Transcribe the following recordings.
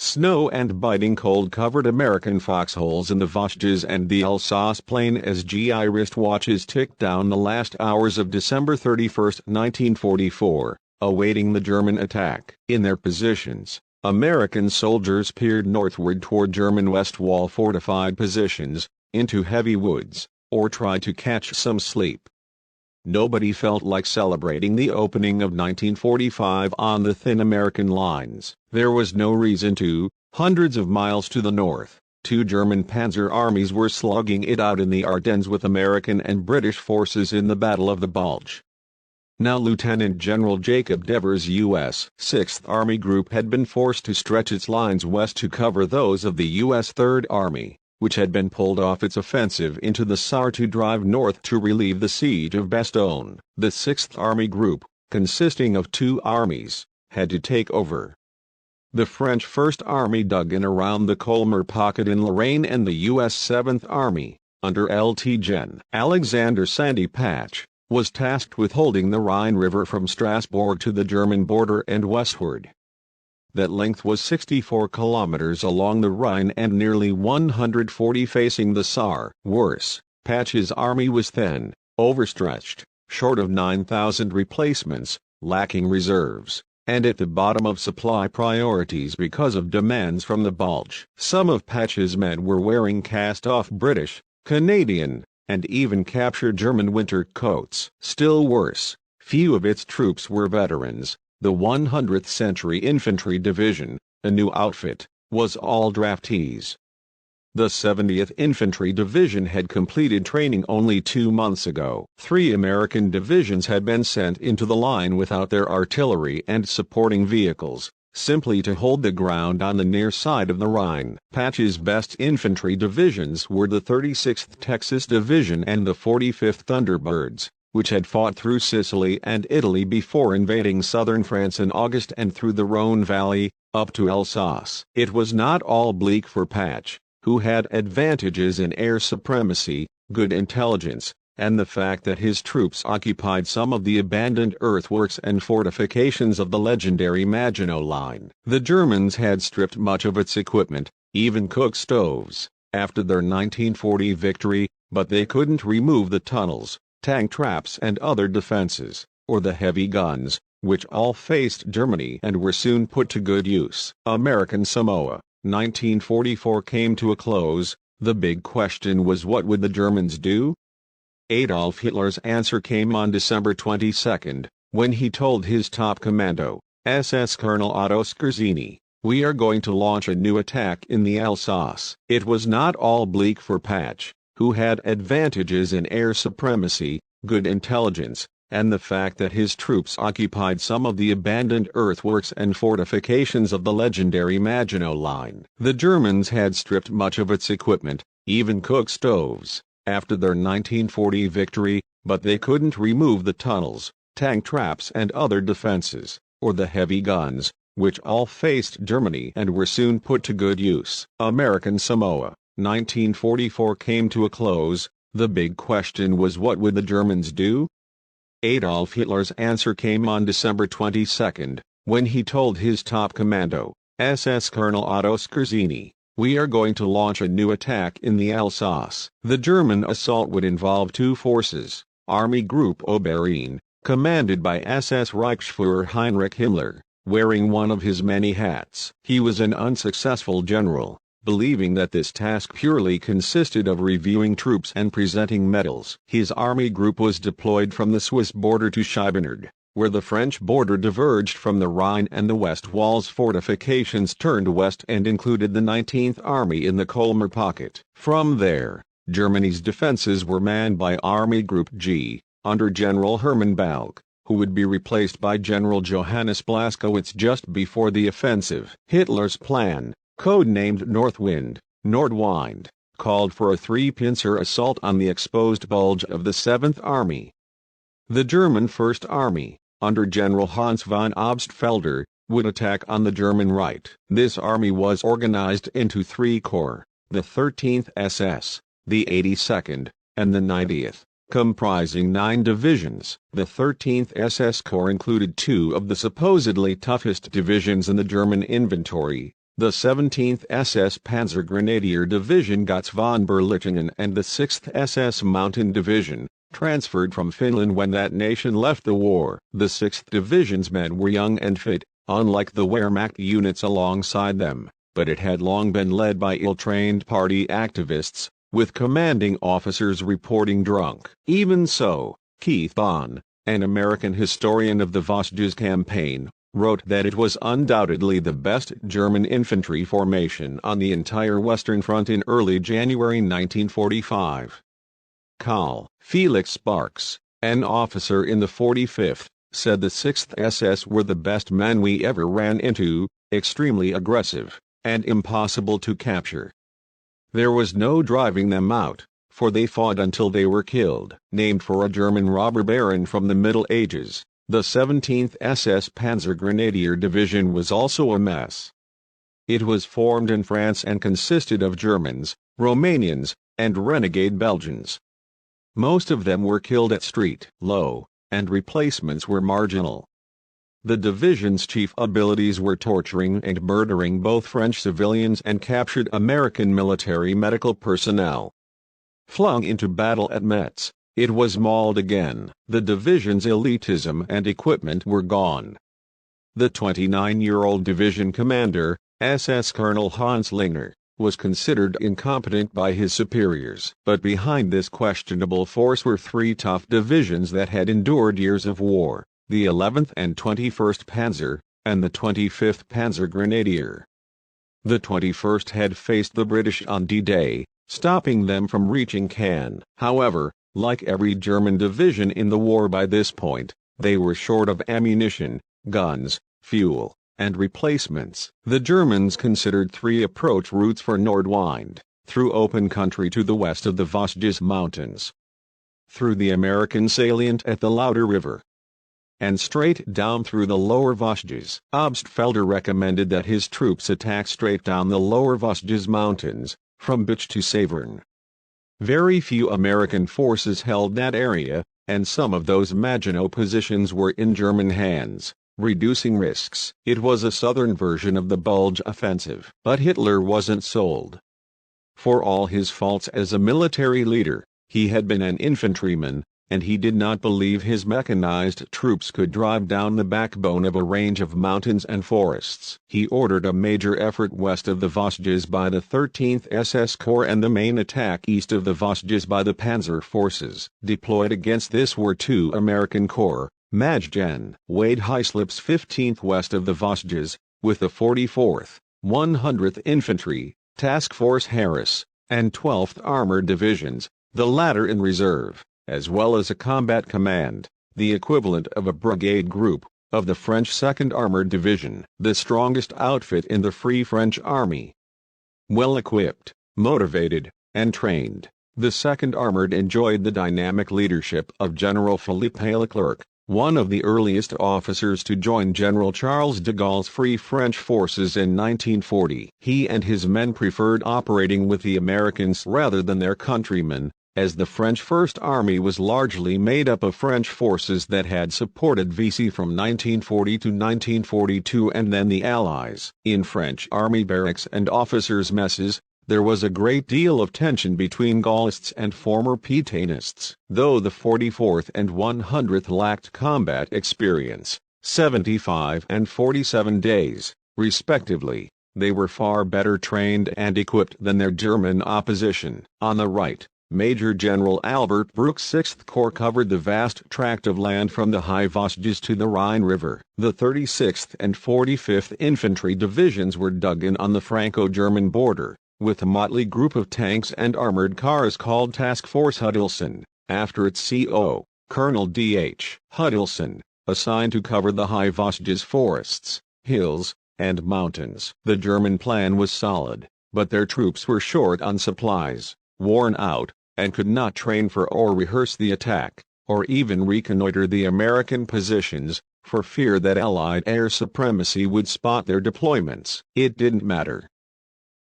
Snow and biting cold covered American foxholes in the Vosges and the Alsace plain as GI wristwatches ticked down the last hours of December 31, 1944, awaiting the German attack. In their positions, American soldiers peered northward toward German West Wall fortified positions, into heavy woods, or tried to catch some sleep. Nobody felt like celebrating the opening of 1945 on the thin American lines. There was no reason to. Hundreds of miles to the north, two German panzer armies were slugging it out in the Ardennes with American and British forces in the Battle of the Bulge. Now Lieutenant General Jacob Devers' U.S. 6th Army Group had been forced to stretch its lines west to cover those of the U.S. 3rd Army, which had been pulled off its offensive into the Saar to drive north to relieve the siege of Bastogne. The 6th Army Group, consisting of two armies, had to take over. The French 1st Army dug in around the Colmar Pocket in Lorraine, and the U.S. 7th Army, under Lt. Gen. Alexander Sandy Patch, was tasked with holding the Rhine River from Strasbourg to the German border and westward. That length was 64 kilometers along the Rhine and nearly 140 facing the Saar. Worse, Patch's army was thin, overstretched, short of 9,000 replacements, lacking reserves, and at the bottom of supply priorities because of demands from the Bulge. Some of Patch's men were wearing cast-off British, Canadian, and even captured German winter coats. Still worse, few of its troops were veterans. The 100th Century Infantry Division, a new outfit, was all draftees. The 70th Infantry Division had completed training only 2 months ago. 3 American divisions had been sent into the line without their artillery and supporting vehicles, simply to hold the ground on the near side of the Rhine. Patch's best infantry divisions were the 36th Texas Division and the 45th Thunderbirds, which had fought through Sicily and Italy before invading southern France in August and through the Rhone Valley, up to Alsace. It was not all bleak for Patch, who had advantages in air supremacy, good intelligence, and the fact that his troops occupied some of the abandoned earthworks and fortifications of the legendary Maginot Line. The Germans had stripped much of its equipment, even cook stoves, after their 1940 victory, but they couldn't remove the tunnels, tank traps and other defenses, or the heavy guns, which all faced Germany and were soon put to good use. American Samoa, 1944 came to a close. The big question was, what would the Germans do? Adolf Hitler's answer came on December 22, when he told his top commando, SS Colonel Otto Scherzini, "We are going to launch a new attack in the Alsace." It was not all bleak for Patch, who had advantages in air supremacy, good intelligence, and the fact that his troops occupied some of the abandoned earthworks and fortifications of the legendary Maginot Line. The Germans had stripped much of its equipment, even cook stoves, after their 1940 victory, but they couldn't remove the tunnels, tank traps and other defenses, or the heavy guns, which all faced Germany and were soon put to good use. American Samoa, 1944 came to a close. The big question was, what would the Germans do? Adolf Hitler's answer came on December 22, when he told his top commando, SS Colonel Otto Scherzini, "We are going to launch a new attack in the Alsace." The German assault would involve 2 forces, Army Group Oberrhein, commanded by SS Reichsfuhrer Heinrich Himmler, wearing one of his many hats. He was an unsuccessful general, believing that this task purely consisted of reviewing troops and presenting medals. His army group was deployed from the Swiss border to Scheibenerd, where the French border diverged from the Rhine and the West Wall's fortifications turned west and included the 19th Army in the Colmar Pocket. From there, Germany's defenses were manned by Army Group G, under General Hermann Balck, who would be replaced by General Johannes Blaskowitz just before the offensive. Hitler's plan, codenamed Nordwind, called for a 3-pincer assault on the exposed Bulge of the 7th Army. The German 1st Army, under General Hans von Obstfelder, would attack on the German right. This army was organized into 3 corps, the 13th SS, the 82nd, and the 90th, comprising 9 divisions. The 13th SS Corps included 2 of the supposedly toughest divisions in the German inventory, The 17th SS Panzergrenadier Division Gotz von Berlichingen and the 6th SS Mountain Division, transferred from Finland when that nation left the war. The 6th Division's men were young and fit, unlike the Wehrmacht units alongside them, but it had long been led by ill-trained party activists, with commanding officers reporting drunk. Even so, Keith Bond, an American historian of the Vosges campaign, wrote that it was undoubtedly the best German infantry formation on the entire Western Front in early January 1945. Karl Felix Sparks, an officer in the 45th, said the 6th SS were the best men we ever ran into, extremely aggressive, and impossible to capture. There was no driving them out, for they fought until they were killed. Named for a German robber baron from the Middle Ages, the 17th SS Panzergrenadier Division was also a mess. It was formed in France and consisted of Germans, Romanians, and renegade Belgians. Most of them were killed at Street Low, and replacements were marginal. The division's chief abilities were torturing and murdering both French civilians and captured American military medical personnel. Flung into battle at Metz, it was mauled again. The division's elitism and equipment were gone. The 29-year-old division commander, SS Colonel Hans Lingner, was considered incompetent by his superiors. But behind this questionable force were three tough divisions that had endured years of war: the 11th and 21st Panzer, and the 25th Panzergrenadier. The 21st had faced the British on D-Day, stopping them from reaching Cannes. However, like every German division in the war by this point, they were short of ammunition, guns, fuel, and replacements. The Germans considered three approach routes for Nordwind: through open country to the west of the Vosges Mountains, through the American salient at the Lauter River, and straight down through the lower Vosges. Obstfelder recommended that his troops attack straight down the lower Vosges Mountains, from Bulge to Saverne. Very few American forces held that area, and some of those Maginot positions were in German hands, reducing risks. It was a southern version of the Bulge offensive. But Hitler wasn't sold. For all his faults as a military leader, he had been an infantryman, and he did not believe his mechanized troops could drive down the backbone of a range of mountains and forests. He ordered a major effort west of the Vosges by the 13th SS Corps and the main attack east of the Vosges by the Panzer forces. Deployed against this were two American corps, Maj. Gen. Wade Hyslop's 15th west of the Vosges, with the 44th, 100th Infantry, Task Force Harris, and 12th Armored Divisions, the latter in reserve, as well as a combat command, the equivalent of a brigade group, of the French 2nd Armored Division, the strongest outfit in the Free French Army. Well equipped, motivated, and trained, the 2nd Armored enjoyed the dynamic leadership of General Philippe Leclerc, one of the earliest officers to join General Charles de Gaulle's Free French forces in 1940. He and his men preferred operating with the Americans rather than their countrymen, as the French First Army was largely made up of French forces that had supported Vichy from 1940 to 1942 and then the Allies. In French Army barracks and officers' messes, there was a great deal of tension between Gaullists and former Pétainists. Though the 44th and 100th lacked combat experience, 75 and 47 days, respectively, they were far better trained and equipped than their German opposition. On the right, Major General Albert Brooks' 6th Corps covered the vast tract of land from the High Vosges to the Rhine River. The 36th and 45th Infantry Divisions were dug in on the Franco-German border, with a motley group of tanks and armored cars called Task Force Hudilson, after its CO, Colonel D.H. Hudilson, assigned to cover the High Vosges forests, hills, and mountains. The German plan was solid, but their troops were short on supplies, worn out, and could not train for or rehearse the attack, or even reconnoiter the American positions, for fear that Allied air supremacy would spot their deployments. It didn't matter.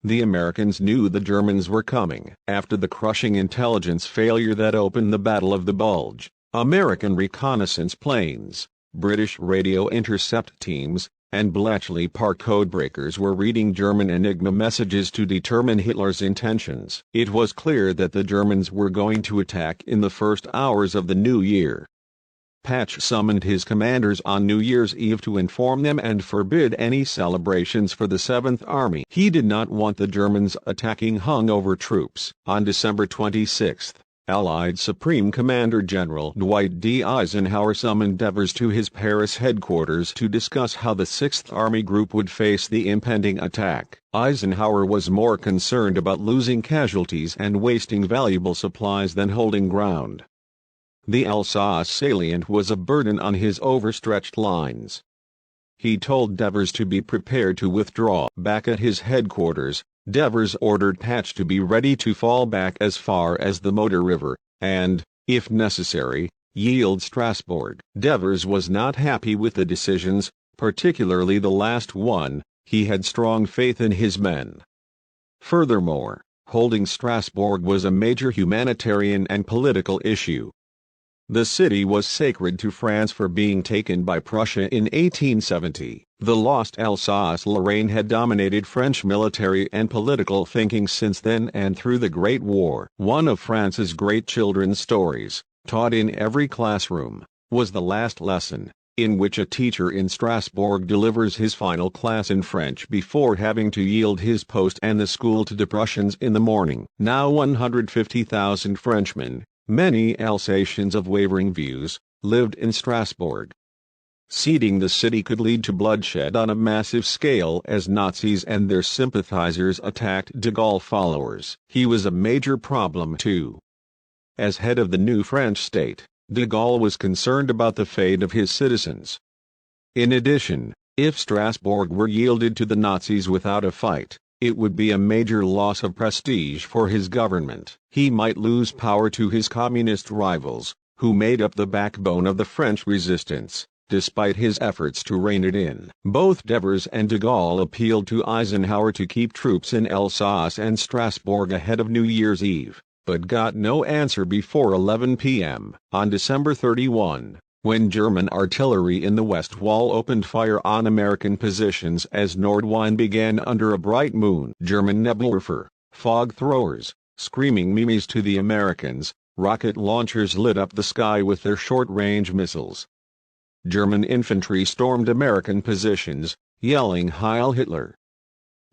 The Americans knew the Germans were coming. After the crushing intelligence failure that opened the Battle of the Bulge, American reconnaissance planes, British radio intercept teams, and Bletchley Park codebreakers were reading German Enigma messages to determine Hitler's intentions. It was clear that the Germans were going to attack in the first hours of the new year. Patch summoned his commanders on New Year's Eve to inform them and forbid any celebrations for the 7th Army. He did not want the Germans attacking hungover troops. On December 26, Allied Supreme Commander General Dwight D. Eisenhower summoned Devers to his Paris headquarters to discuss how the 6th Army Group would face the impending attack. Eisenhower was more concerned about losing casualties and wasting valuable supplies than holding ground. The Alsace salient was a burden on his overstretched lines. He told Devers to be prepared to withdraw. Back at his headquarters, Devers ordered Patch to be ready to fall back as far as the Moder River, and, if necessary, yield Strasbourg. Devers was not happy with the decisions, particularly the last one. He had strong faith in his men. Furthermore, holding Strasbourg was a major humanitarian and political issue. The city was sacred to France for being taken by Prussia in 1870. The lost Alsace-Lorraine had dominated French military and political thinking since then and through the Great War. One of France's great children's stories, taught in every classroom, was The Last Lesson, in which a teacher in Strasbourg delivers his final class in French before having to yield his post and the school to the Prussians in the morning. Now 150,000 Frenchmen, many Alsatians of wavering views, lived in Strasbourg. Ceding the city could lead to bloodshed on a massive scale as Nazis and their sympathizers attacked de Gaulle followers. He was a major problem too. As head of the new French state, de Gaulle was concerned about the fate of his citizens. In addition, if Strasbourg were yielded to the Nazis without a fight, it would be a major loss of prestige for his government. He might lose power to his communist rivals, who made up the backbone of the French resistance, despite his efforts to rein it in. Both Devers and de Gaulle appealed to Eisenhower to keep troops in Alsace and Strasbourg ahead of New Year's Eve, but got no answer before 11 p.m. On December 31. When German artillery in the West Wall opened fire on American positions as Nordwind began under a bright moon. German Nebelwerfer, fog throwers, screaming memes to the Americans, rocket launchers lit up the sky with their short-range missiles. German infantry stormed American positions, yelling Heil Hitler.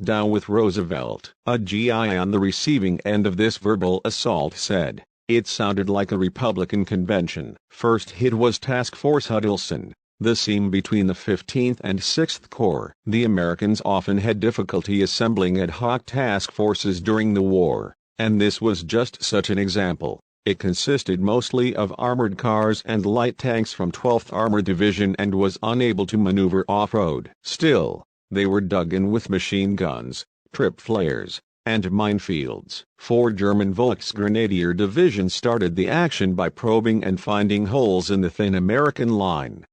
Down with Roosevelt. A GI on the receiving end of this verbal assault said, "It sounded like a Republican convention." First hit was Task Force Hudson, the seam between the 15th and 6th Corps. The Americans often had difficulty assembling ad hoc task forces during the war, and this was just such an example. It consisted mostly of armored cars and light tanks from 12th Armored Division and was unable to maneuver off-road. Still, they were dug in with machine guns, trip flares, and minefields. 4 German Volksgrenadier divisions started the action by probing and finding holes in the thin American line.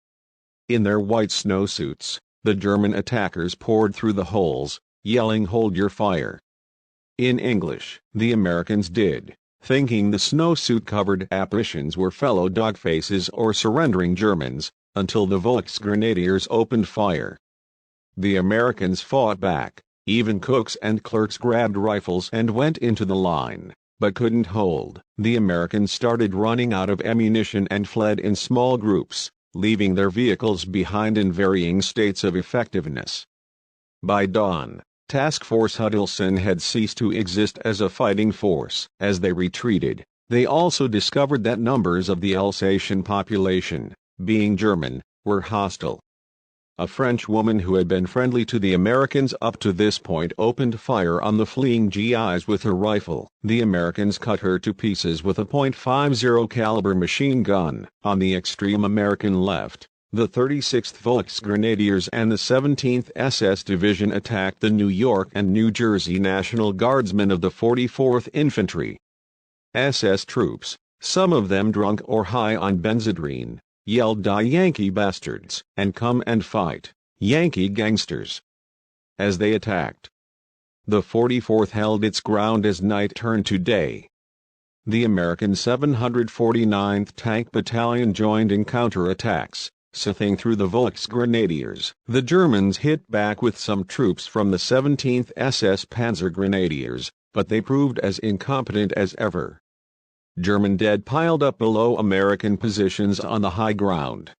In their white snowsuits, the German attackers poured through the holes, yelling "Hold your fire." In English, the Americans did, thinking the snowsuit-covered apparitions were fellow dogfaces or surrendering Germans, until the Volksgrenadiers opened fire. The Americans fought back. Even cooks and clerks grabbed rifles and went into the line, but couldn't hold. The Americans started running out of ammunition and fled in small groups, leaving their vehicles behind in varying states of effectiveness. By dawn, Task Force Hudson had ceased to exist as a fighting force. As they retreated, they also discovered that numbers of the Alsatian population, being German, were hostile. A French woman who had been friendly to the Americans up to this point opened fire on the fleeing GIs with her rifle. The Americans cut her to pieces with a .50 caliber machine gun. On the extreme American left, the 36th Volksgrenadiers and the 17th SS Division attacked the New York and New Jersey National Guardsmen of the 44th Infantry. SS troops, some of them drunk or high on Benzedrine, yelled "Die Yankee bastards" and "Come and fight, Yankee gangsters," as they attacked. The 44th held its ground as night turned to day. The American 749th Tank Battalion joined in counterattacks, scything through the Volksgrenadiers. The Germans hit back with some troops from the 17th SS Panzer Grenadiers, but they proved as incompetent as ever. German dead piled up below American positions on the high ground.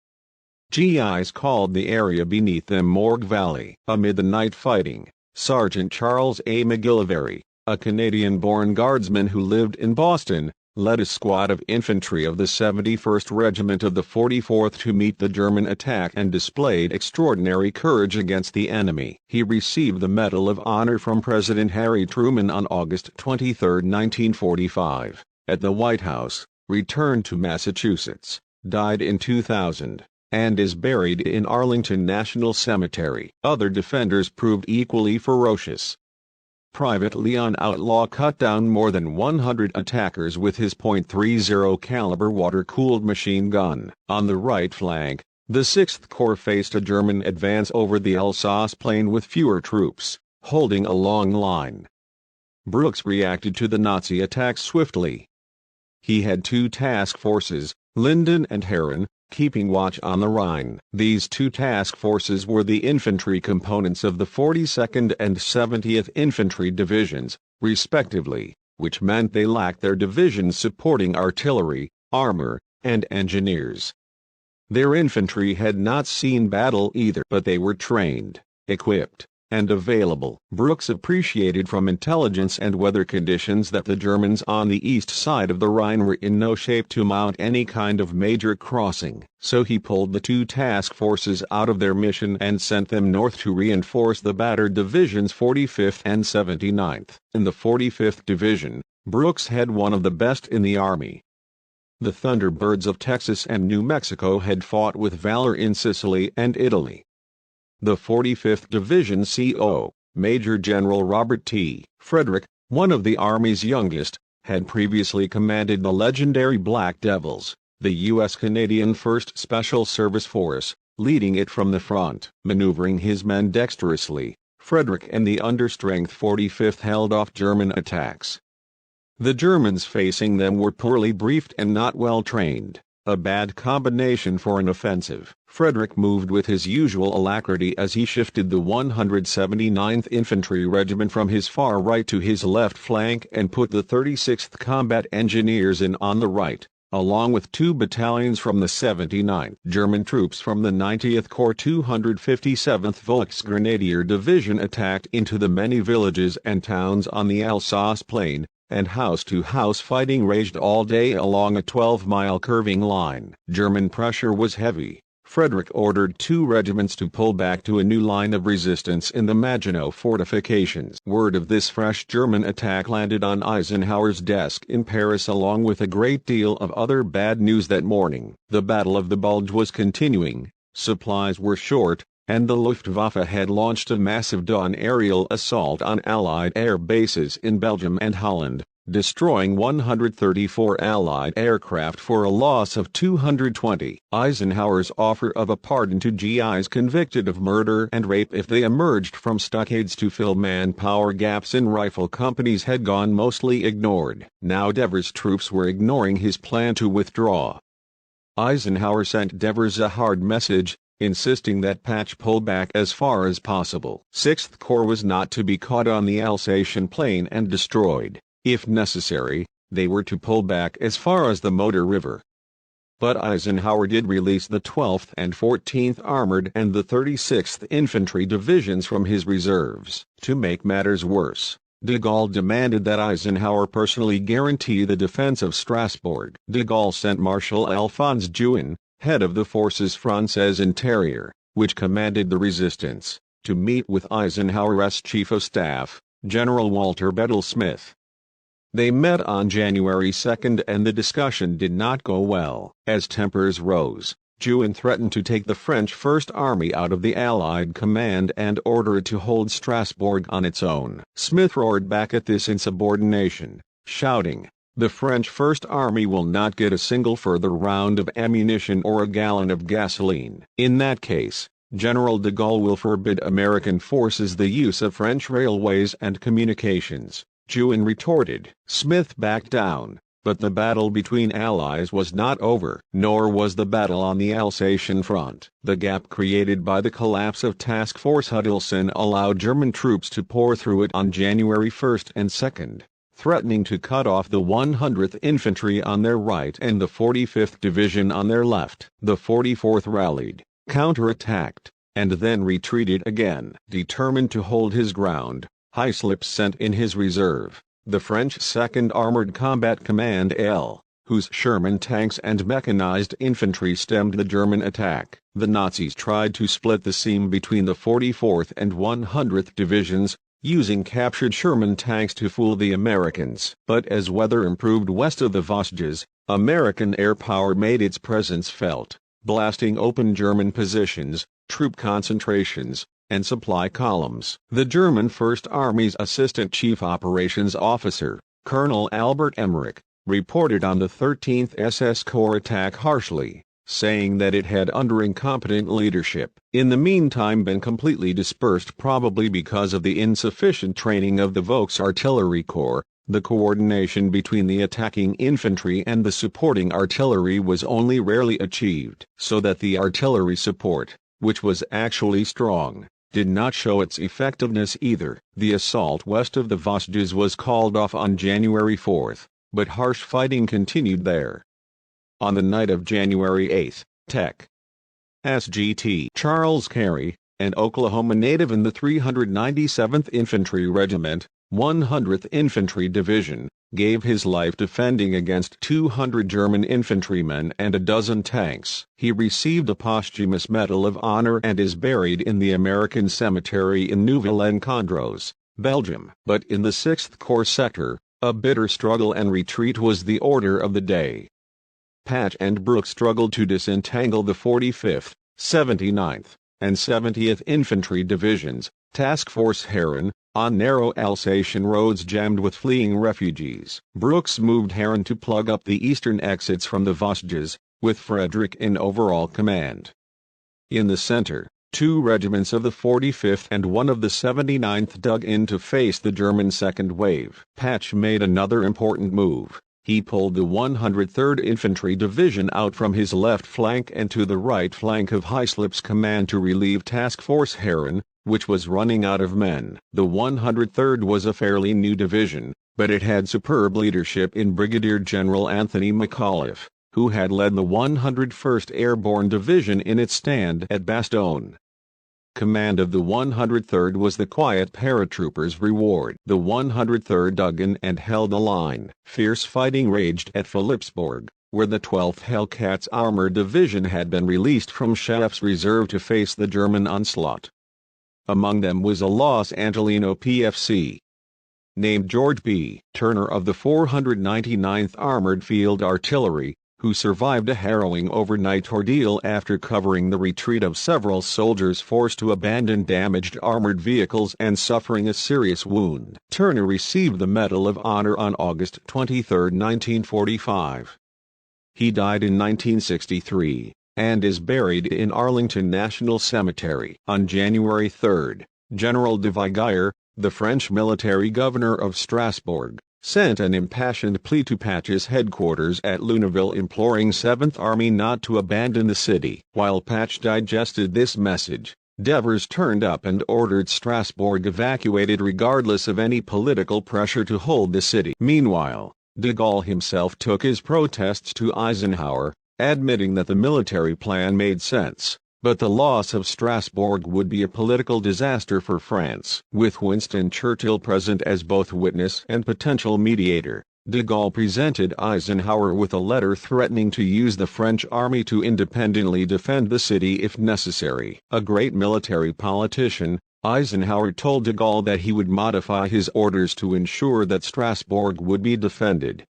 GIs called the area beneath them Morgue Valley. Amid the night fighting, Sergeant Charles A. McGillivray, a Canadian-born guardsman who lived in Boston, led a squad of infantry of the 71st Regiment of the 44th to meet the German attack and displayed extraordinary courage against the enemy. He received the Medal of Honor from President Harry Truman on August 23, 1945, at the White House, returned to Massachusetts, died in 2000, and is buried in Arlington National Cemetery. Other defenders proved equally ferocious. Private Leon Outlaw cut down more than 100 attackers with his .30 caliber water-cooled machine gun. On the right flank, the 6th Corps faced a German advance over the Alsace plain with fewer troops, holding a long line. Brooks reacted to the Nazi attack swiftly. He had two task forces, Linden and Heron, keeping watch on the Rhine. These two task forces were the infantry components of the 42nd and 70th Infantry Divisions, respectively, which meant they lacked their divisions supporting artillery, armor, and engineers. Their infantry had not seen battle either, but they were trained, equipped, and available. Brooks appreciated from intelligence and weather conditions that the Germans on the east side of the Rhine were in no shape to mount any kind of major crossing, so he pulled the two task forces out of their mission and sent them north to reinforce the battered divisions 45th and 79th. In the 45th Division, Brooks had one of the best in the Army. The Thunderbirds of Texas and New Mexico had fought with valor in Sicily and Italy. The 45th Division CO, Major General Robert T. Frederick, one of the Army's youngest, had previously commanded the legendary Black Devils, the U.S.-Canadian 1st Special Service Force, leading it from the front. Maneuvering his men dexterously, Frederick and the understrength 45th held off German attacks. The Germans facing them were poorly briefed and not well trained, a bad combination for an offensive. Frederick moved with his usual alacrity as he shifted the 179th Infantry Regiment from his far right to his left flank and put the 36th Combat Engineers in on the right, along with two battalions from the 79th. German troops from the 90th Corps 257th Volksgrenadier Division attacked into the many villages and towns on the Alsace plain, and house-to-house fighting raged all day along a 12-mile curving line. German pressure was heavy. Frederick ordered two regiments to pull back to a new line of resistance in the Maginot fortifications. Word of this fresh German attack landed on Eisenhower's desk in Paris along with a great deal of other bad news that morning. The Battle of the Bulge was continuing, supplies were short, and the Luftwaffe had launched a massive dawn aerial assault on Allied air bases in Belgium and Holland, destroying 134 Allied aircraft for a loss of 220. Eisenhower's offer of a pardon to GIs convicted of murder and rape if they emerged from stockades to fill manpower gaps in rifle companies had gone mostly ignored. Now Devers' troops were ignoring his plan to withdraw. Eisenhower sent Devers a hard message, insisting that Patch pull back as far as possible. 6th Corps was not to be caught on the Alsatian plain and destroyed. If necessary, they were to pull back as far as the Moder River. But Eisenhower did release the 12th and 14th Armored and the 36th Infantry Divisions from his reserves. To make matters worse, de Gaulle demanded that Eisenhower personally guarantee the defense of Strasbourg. De Gaulle sent Marshal Alphonse Juin, head of the Forces Françaises Interior, which commanded the resistance, to meet with Eisenhower's Chief of Staff, General Walter Bedell Smith. They met on January 2 and the discussion did not go well. As tempers rose, Juin threatened to take the French First Army out of the Allied command and order it to hold Strasbourg on its own. Smith roared back at this insubordination, shouting, "The French First Army will not get a single further round of ammunition or a gallon of gasoline. In that case, General de Gaulle will forbid American forces the use of French railways and communications." Juin retorted. Smith backed down, But the battle between allies was not over, nor was the battle on the Alsatian front. The gap created by the collapse of Task Force Hudson allowed German troops to pour through it on January 1st and 2nd, threatening to cut off the 100th Infantry on their right and the 45th Division on their left. The 44th rallied, counterattacked, and then retreated again. Determined to hold his ground, Hyslop sent in his reserve, the French 2nd Armored Combat Command L, whose Sherman tanks and mechanized infantry stemmed the German attack. The Nazis tried to split the seam between the 44th and 100th Divisions, using captured Sherman tanks to fool the Americans. But as weather improved west of the Vosges, American air power made its presence felt, blasting open German positions, troop concentrations, and supply columns. The German First Army's Assistant Chief Operations Officer, Colonel Albert Emmerich, reported on the 13th SS Corps attack harshly, saying that it had under incompetent leadership, in the meantime been completely dispersed, probably because of the insufficient training of the Volks Artillery Corps. The coordination between the attacking infantry and the supporting artillery was only rarely achieved, so that the artillery support, which was actually strong, did not show its effectiveness either. The assault west of the Vosges was called off on January 4th, but harsh fighting continued there. On the night of January 8th, Tech. SGT Charles Carey, an Oklahoma native in the 397th Infantry Regiment, 100th Infantry Division, gave his life defending against 200 German infantrymen and a dozen tanks. He received a posthumous Medal of Honor and is buried in the American Cemetery in Neuville-en-Condroz, Belgium. But in the 6th Corps sector, a bitter struggle and retreat was the order of the day. Patch and Brooks struggled to disentangle the 45th, 79th, and 70th Infantry Divisions, Task Force Heron, on narrow Alsatian roads jammed with fleeing refugees. Brooks moved Heron to plug up the eastern exits from the Vosges, with Frederick in overall command. In the center, 2 regiments of the 45th and one of the 79th dug in to face the German second wave. Patch made another important move. He pulled the 103rd Infantry Division out from his left flank and to the right flank of Hyslop's command to relieve Task Force Heron, which was running out of men. The 103rd was a fairly new division, but it had superb leadership in Brigadier General Anthony McAuliffe, who had led the 101st Airborne Division in its stand at Bastogne. Command of the 103rd was the quiet paratroopers' reward. The 103rd dug in and held the line. Fierce fighting raged at Philippsburg, where the 12th Hellcats Armored Division had been released from Schaeff's reserve to face the German onslaught. Among them was a Los Angelino PFC, named George B. Turner of the 499th Armored Field Artillery, who survived a harrowing overnight ordeal after covering the retreat of several soldiers forced to abandon damaged armored vehicles and suffering a serious wound. Turner received the Medal of Honor on August 23, 1945. He died in 1963. And is buried in Arlington National Cemetery. On January 3, General de Vigier, the French military governor of Strasbourg, sent an impassioned plea to Patch's headquarters at Luneville imploring 7th Army not to abandon the city. While Patch digested this message, Devers turned up and ordered Strasbourg evacuated regardless of any political pressure to hold the city. Meanwhile, de Gaulle himself took his protests to Eisenhower, admitting that the military plan made sense, but the loss of Strasbourg would be a political disaster for France. With Winston Churchill present as both witness and potential mediator, de Gaulle presented Eisenhower with a letter threatening to use the French army to independently defend the city if necessary. A great military politician, Eisenhower told de Gaulle that he would modify his orders to ensure that Strasbourg would be defended.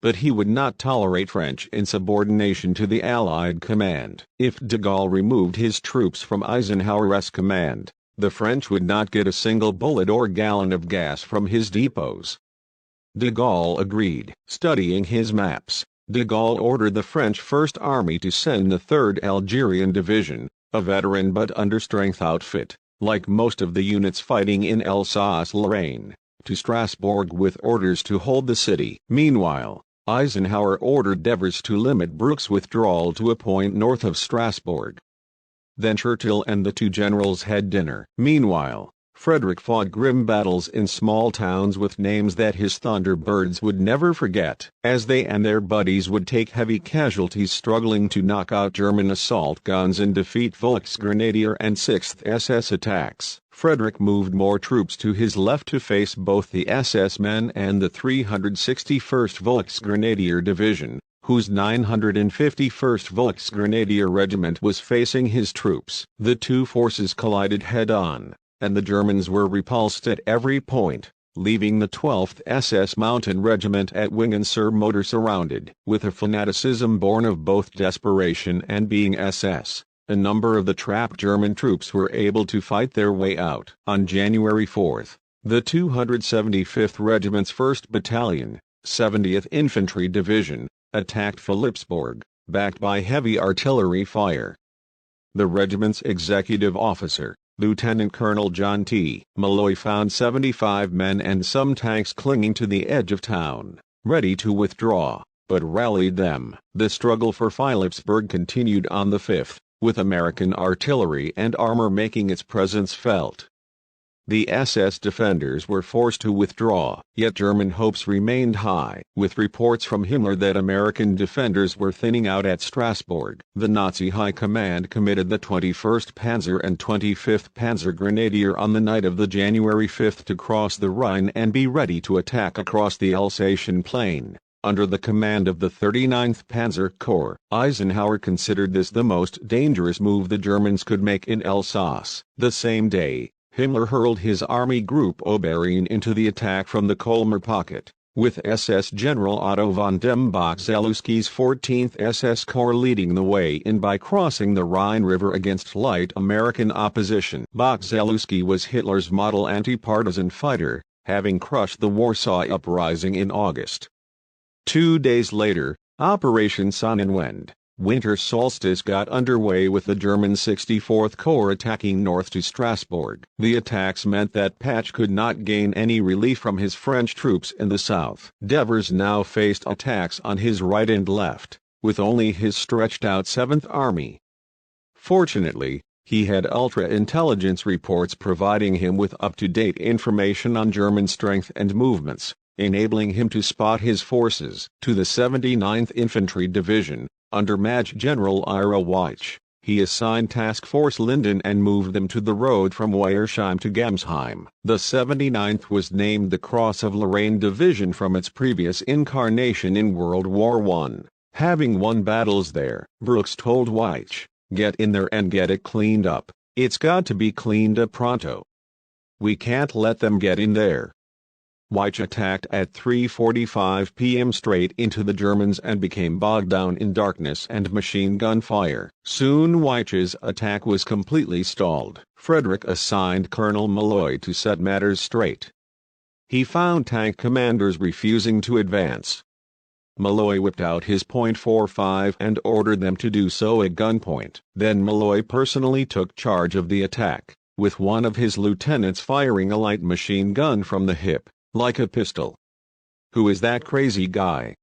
But he would not tolerate French insubordination to the Allied command. If de Gaulle removed his troops from Eisenhower's command, the French would not get a single bullet or gallon of gas from his depots. De Gaulle agreed. Studying his maps, de Gaulle ordered the French First Army to send the 3rd Algerian Division, a veteran but understrength outfit, like most of the units fighting in Alsace Lorraine, to Strasbourg with orders to hold the city. Meanwhile, Eisenhower ordered Devers to limit Brooks' withdrawal to a point north of Strasbourg. Then Churchill and the two generals had dinner. Meanwhile, Frederick fought grim battles in small towns with names that his Thunderbirds would never forget, as they and their buddies would take heavy casualties struggling to knock out German assault guns and defeat Volksgrenadier and 6th SS attacks. Frederick moved more troops to his left to face both the SS men and the 361st Volksgrenadier Division, whose 951st Volksgrenadier Regiment was facing his troops. The two forces collided head-on, and the Germans were repulsed at every point, leaving the 12th SS Mountain Regiment at Wingen-sur-Moder surrounded. With a fanaticism born of both desperation and being SS, a number of the trapped German troops were able to fight their way out. On January 4, the 275th Regiment's 1st Battalion, 70th Infantry Division, attacked Philippsburg, backed by heavy artillery fire. The regiment's executive officer, Lieutenant Colonel John T. Malloy, found 75 men and some tanks clinging to the edge of town, ready to withdraw, but rallied them. The struggle for Philippsburg continued on the 5th, with American artillery and armor making its presence felt. The SS defenders were forced to withdraw, yet German hopes remained high. With reports from Himmler that American defenders were thinning out at Strasbourg, the Nazi High Command committed the 21st Panzer and 25th Panzer Grenadier on the night of the January 5 to cross the Rhine and be ready to attack across the Alsatian plain, under the command of the 39th Panzer Corps. Eisenhower considered this the most dangerous move the Germans could make in Alsace. The same day, Himmler hurled his Army Group Oberrhein into the attack from the Colmar Pocket, with SS General Otto von Dem-Bach-Zelewski's 14th SS Corps leading the way in by crossing the Rhine River against light American opposition. Bach-Zelewski was Hitler's model anti-partisan fighter, having crushed the Warsaw Uprising in August. 2 days later, Operation Sonnenwende, winter solstice, got underway with the German 64th Corps attacking north to Strasbourg. The attacks meant that Patch could not gain any relief from his French troops in the south. Devers now faced attacks on his right and left, with only his stretched-out 7th Army. Fortunately, he had ultra-intelligence reports providing him with up-to-date information on German strength and movements, enabling him to spot his forces. To the 79th Infantry Division, under Maj. General Ira Weich, he assigned Task Force Linden and moved them to the road from Wiersheim to Gamsheim. The 79th was named the Cross of Lorraine Division from its previous incarnation in World War I. Having won battles there, Brooks told Weich, "Get in there and get it cleaned up. It's got to be cleaned up pronto. We can't let them get in there." Weich attacked at 3:45 p.m. straight into the Germans and became bogged down in darkness and machine gun fire. Soon Weich's attack was completely stalled. Frederick assigned Colonel Malloy to set matters straight. He found tank commanders refusing to advance. Malloy whipped out his .45 and ordered them to do so at gunpoint. Then Malloy personally took charge of the attack, with one of his lieutenants firing a light machine gun from the hip, like a pistol. "Who is that crazy guy?"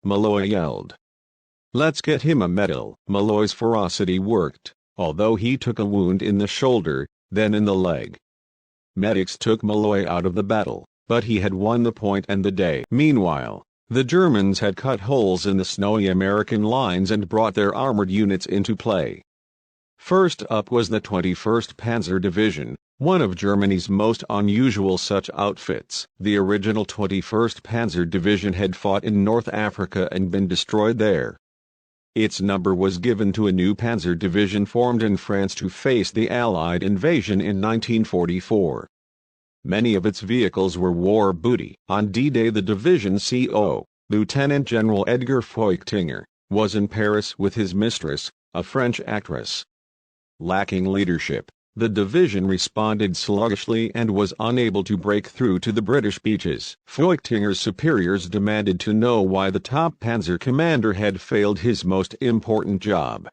Malloy yelled. "Let's get him a medal." Malloy's ferocity worked, although he took a wound in the shoulder, then in the leg. Medics took Malloy out of the battle, but he had won the point and the day. Meanwhile, the Germans had cut holes in the snowy American lines and brought their armored units into play. First up was the 21st Panzer Division, one of Germany's most unusual such outfits. The original 21st Panzer Division had fought in North Africa and been destroyed there. Its number was given to a new Panzer Division formed in France to face the Allied invasion in 1944. Many of its vehicles were war booty. On D-Day, the division's CO, Lieutenant General Edgar Feuchtinger, was in Paris with his mistress, a French actress. Lacking leadership, the division responded sluggishly and was unable to break through to the British beaches. Feuchtinger's superiors demanded to know why the top panzer commander had failed his most important job.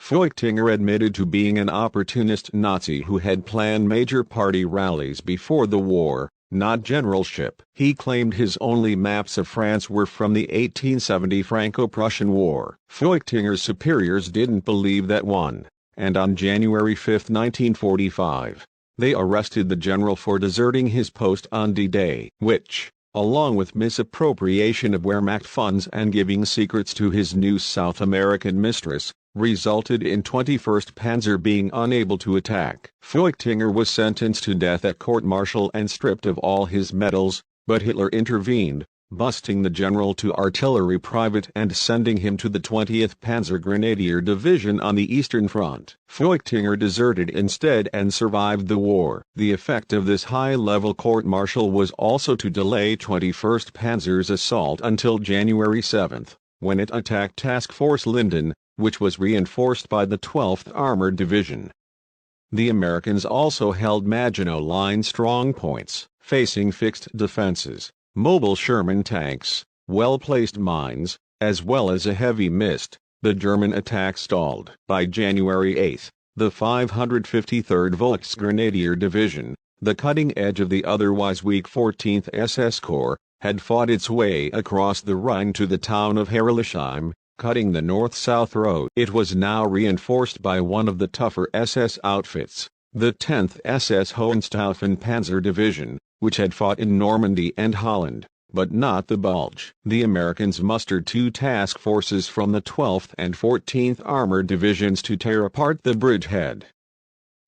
Feuchtinger admitted to being an opportunist Nazi who had planned major party rallies before the war, not generalship. He claimed his only maps of France were from the 1870 Franco-Prussian War. Feuchtinger's superiors didn't believe that one, and on January 5, 1945, they arrested the general for deserting his post on D-Day, which, along with misappropriation of Wehrmacht funds and giving secrets to his new South American mistress, resulted in 21st Panzer being unable to attack. Feuchtinger was sentenced to death at court-martial and stripped of all his medals, but Hitler intervened, busting the general to artillery private and sending him to the 20th Panzer Grenadier Division on the Eastern Front. Feuchtinger deserted instead and survived the war. The effect of this high-level court-martial was also to delay 21st Panzer's assault until January 7, when it attacked Task Force Linden, which was reinforced by the 12th Armored Division. The Americans also held Maginot Line strongpoints, facing fixed defenses, mobile Sherman tanks, well-placed mines, as well as a heavy mist. The German attack stalled. By January 8, the 553rd Volksgrenadier Division, the cutting edge of the otherwise weak 14th SS Corps, had fought its way across the Rhine to the town of Herrlisheim, cutting the north-south road. It was now reinforced by one of the tougher SS outfits, the 10th SS Hohenstaufen Panzer Division, which had fought in Normandy and Holland, but not the Bulge. The Americans mustered two task forces from the 12th and 14th Armored Divisions to tear apart the bridgehead.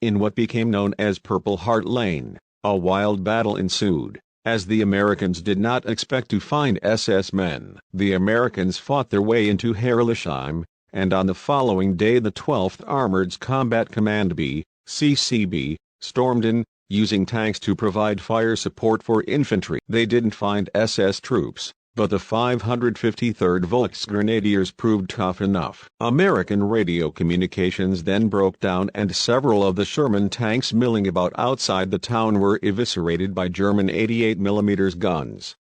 In what became known as Purple Heart Lane, a wild battle ensued, as the Americans did not expect to find SS men. The Americans fought their way into Herrlisheim, and on the following day the 12th Armored's Combat Command B, CCB, stormed in, using tanks to provide fire support for infantry. They didn't find SS troops, but the 553rd Volksgrenadiers proved tough enough. American radio communications then broke down and several of the Sherman tanks milling about outside the town were eviscerated by German 88mm guns.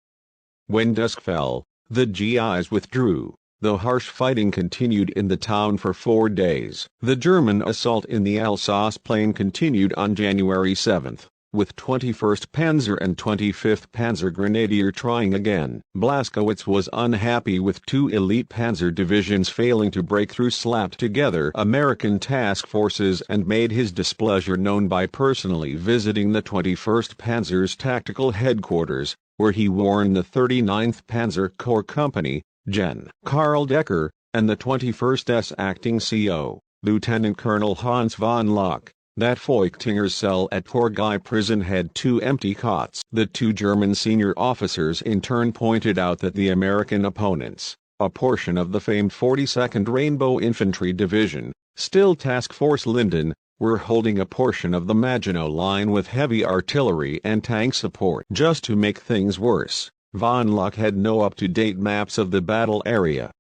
When dusk fell, the GIs withdrew, though harsh fighting continued in the town for 4 days. The German assault in the Alsace plain continued on January 7, with 21st Panzer and 25th Panzer Grenadier trying again. Blaskowitz was unhappy with two elite panzer divisions failing to break through slapped together American task forces and made his displeasure known by personally visiting the 21st Panzer's tactical headquarters, where he warned the 39th Panzer Corps Company, Gen. Karl Decker, and the 21st acting CO, Lieutenant Colonel Hans von Luck, that Feuchtinger's cell at Torgau prison had 2 empty cots. The 2 German senior officers in turn pointed out that the American opponents, a portion of the famed 42nd Rainbow Infantry Division, still Task Force Linden, were holding a portion of the Maginot Line with heavy artillery and tank support. Just to make things worse, von Luck had no up-to-date maps of the battle area.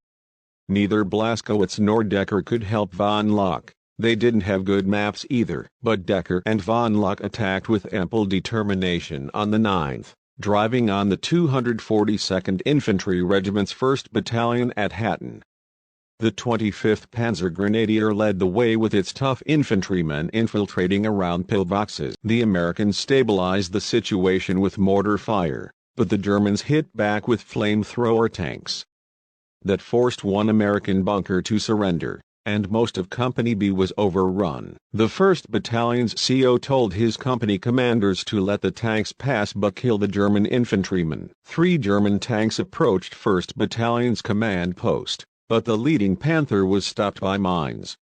Neither Blaskowitz nor Decker could help von Luck. They didn't have good maps either. But Decker and von Luck attacked with ample determination on the 9th, driving on the 242nd Infantry Regiment's 1st Battalion at Hatton. The 25th Panzer Grenadier led the way with its tough infantrymen infiltrating around pillboxes. The Americans stabilized the situation with mortar fire, but the Germans hit back with flamethrower tanks. That forced one American bunker to surrender, and most of Company B was overrun. The 1st Battalion's CO told his company commanders to let the tanks pass but kill the German infantrymen. 3 German tanks approached 1st Battalion's command post, but the leading Panther was stopped by mines.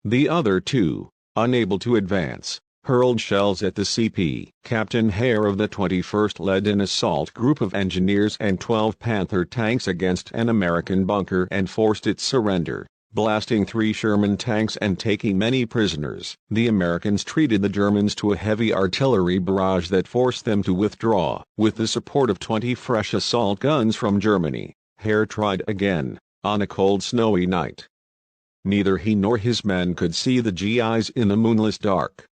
The other 2, unable to advance, hurled shells at the CP. Captain Hare of the 21st led an assault group of engineers and 12 Panther tanks against an American bunker and forced its surrender, blasting 3 Sherman tanks and taking many prisoners. The Americans treated the Germans to a heavy artillery barrage that forced them to withdraw. With the support of 20 fresh assault guns from Germany, Hare tried again, on a cold snowy night. Neither he nor his men could see the GIs in the moonless dark.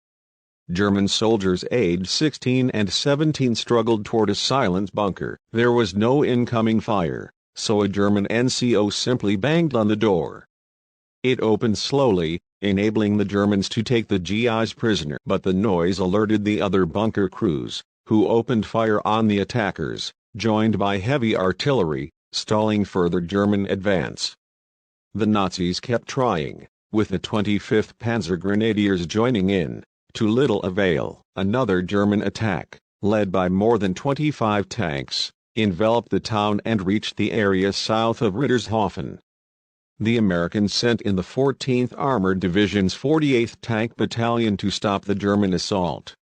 German soldiers aged 16 and 17 struggled toward a silent bunker. There was no incoming fire, so a German NCO simply banged on the door. It opened slowly, enabling the Germans to take the GIs prisoner. But the noise alerted the other bunker crews, who opened fire on the attackers, joined by heavy artillery, stalling further German advance. The Nazis kept trying, with the 25th Panzer Grenadiers joining in, to little avail. Another German attack, led by more than 25 tanks, enveloped the town and reached the area south of Rittershofen. The Americans sent in the 14th Armored Division's 48th Tank Battalion to stop the German assault.